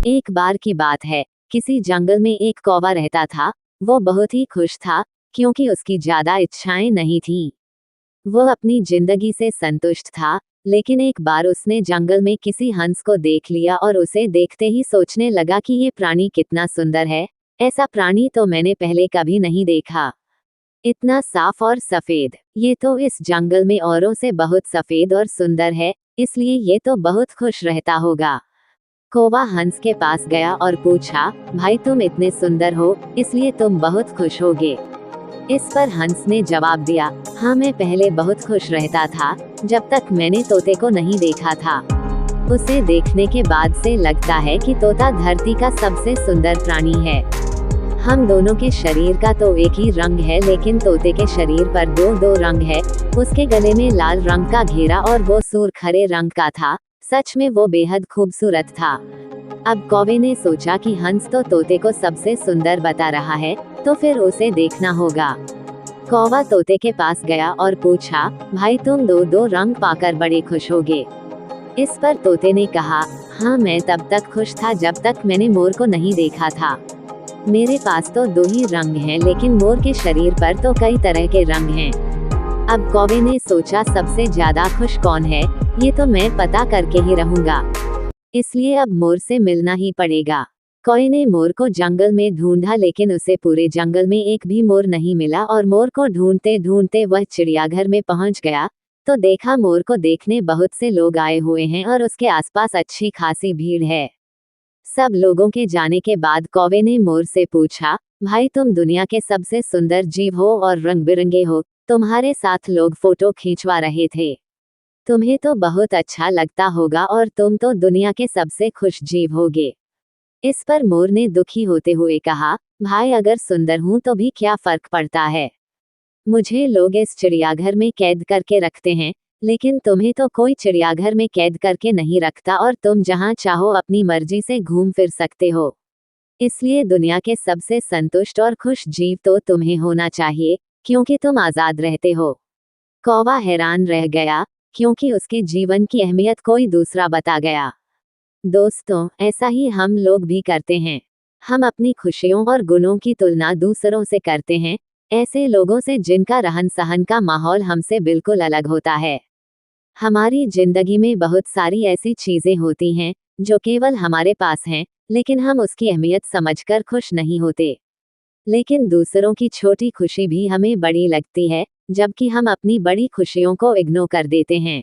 एक बार की बात है, किसी जंगल में एक कौवा रहता था। वो बहुत ही खुश था, क्योंकि उसकी ज्यादा इच्छाएं नहीं थीं। वो अपनी जिंदगी से संतुष्ट था, लेकिन एक बार उसने जंगल में किसी हंस को देख लिया और उसे देखते ही सोचने लगा कि ये प्राणी कितना सुंदर है। ऐसा प्राणी तो मैंने पहले कभी नहीं देखा। इतना साफ और सफेद, ये तो इस जंगल में औरों से बहुत सफेद और सुंदर है, इसलिए ये तो बहुत खुश रहता होगा। कौवा हंस के पास गया और पूछा, भाई तुम इतने सुंदर हो, इसलिए तुम बहुत खुश होगे। इस पर हंस ने जवाब दिया, हाँ मैं पहले बहुत खुश रहता था, जब तक मैंने तोते को नहीं देखा था। उसे देखने के बाद से लगता है कि तोता धरती का सबसे सुंदर प्राणी है। हम दोनों के शरीर का तो एक ही रंग है, लेकिन तोते के शरीर पर दो दो रंग है। उसके गले में लाल रंग का घेरा और वो सुर्ख हरे रंग का था। सच में वो बेहद खूबसूरत था। अब कौवे ने सोचा कि हंस तो तोते को सबसे सुंदर बता रहा है, तो फिर उसे देखना होगा। कौवा तोते के पास गया और पूछा, भाई तुम दो दो रंग पाकर बड़े खुश होगे। इस पर तोते ने कहा, हाँ मैं तब तक खुश था जब तक मैंने मोर को नहीं देखा था। मेरे पास तो दो ही रंग हैं, लेकिन मोर के शरीर पर तो कई तरह के रंग हैं। अब कौवे ने सोचा, सबसे ज्यादा खुश कौन है, ये तो मैं पता करके ही रहूंगा। इसलिए अब मोर से मिलना ही पड़ेगा। कौवे ने मोर को जंगल में ढूंढा, लेकिन उसे पूरे जंगल में एक भी मोर नहीं मिला और मोर को ढूंढते ढूंढते वह चिड़ियाघर में पहुंच गया, तो देखा मोर को देखने बहुत से लोग आए हुए हैं और उसके आसपास अच्छी खासी भीड़ है। सब लोगों के जाने के बाद कौवे ने मोर से पूछा, भाई तुम दुनिया के सबसे सुंदर जीव हो और रंग बिरंगे हो, तुम्हारे साथ लोग फोटो खींचवा रहे थे। तुम्हें तो बहुत अच्छा लगता होगा और तुम तो दुनिया के सबसे खुश जीव होगे। इस पर मोर ने दुखी होते हुए कहा, भाई अगर सुंदर हूं तो भी क्या फर्क पड़ता है। मुझे लोग इस चिड़ियाघर में कैद करके रखते हैं, लेकिन तुम्हें तो कोई चिड़ियाघर में कैद करके नहीं रखता और तुम जहां चाहो अपनी मर्जी से घूम फिर सकते हो। इसलिए दुनिया के सबसे संतुष्ट और खुश जीव तो तुम्हें होना चाहिए, क्योंकि तुम आजाद रहते हो। कौवा हैरान रह गया, क्योंकि उसके जीवन की अहमियत कोई दूसरा बता गया। दोस्तों, ऐसा ही हम लोग भी करते हैं। हम अपनी खुशियों और गुणों की तुलना दूसरों से करते हैं, ऐसे लोगों से जिनका रहन सहन का माहौल हमसे बिल्कुल अलग होता है। हमारी जिंदगी में बहुत सारी ऐसी चीजें होती हैं जो केवल हमारे पास हैं, लेकिन हम उसकी अहमियत समझकर खुश नहीं होते। लेकिन दूसरों की छोटी खुशी भी हमें बड़ी लगती है, जबकि हम अपनी बड़ी खुशियों को इग्नोर कर देते हैं।